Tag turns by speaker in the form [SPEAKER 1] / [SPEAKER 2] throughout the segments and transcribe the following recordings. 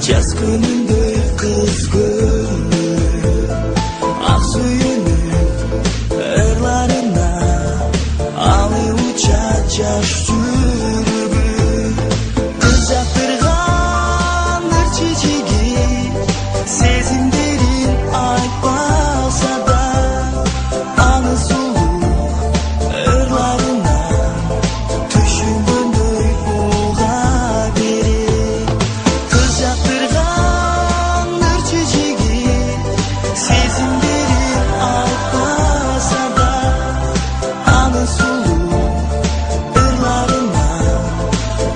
[SPEAKER 1] Jaz günündür kızgın Aksuyunun ırlarına Alı uçar yaş sürgü Kızaptırgandır çiçeği Sezimlerin aytmasa da Anı sulu ırlarına Düşündüğünü buğa verir Kızaptırgandır çiçeği Sezimlerin aytmasa da Anı sulu ırlarına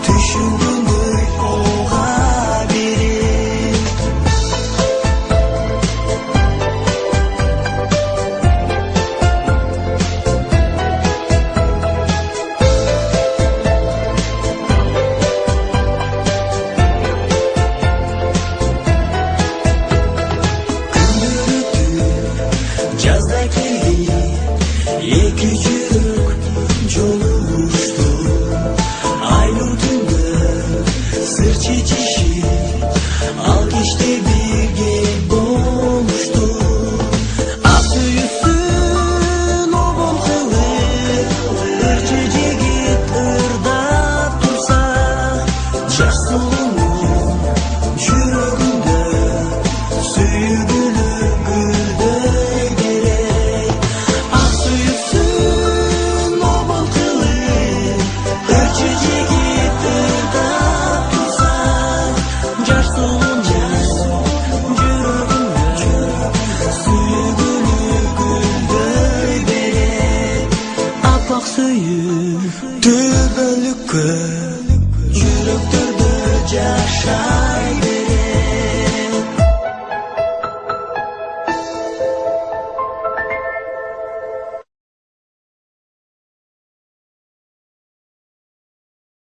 [SPEAKER 1] Düşündüğünü buğa verir Жазда келді екі жүрек жолығышты Айлы түнді сыр шешеші ал кеште бірге болышты Ақ сүйістің обал қылып бір жігіт ырдап тұрса Жас сұлуның жүрегінде сүйгілі гүлдей керек Ақ сүйістің обал қылып бір жігіт ырдап тұрса Жас сұлуның жүрегінде сүйгілі гүлдей берек Аппақ сүйіп төбелікке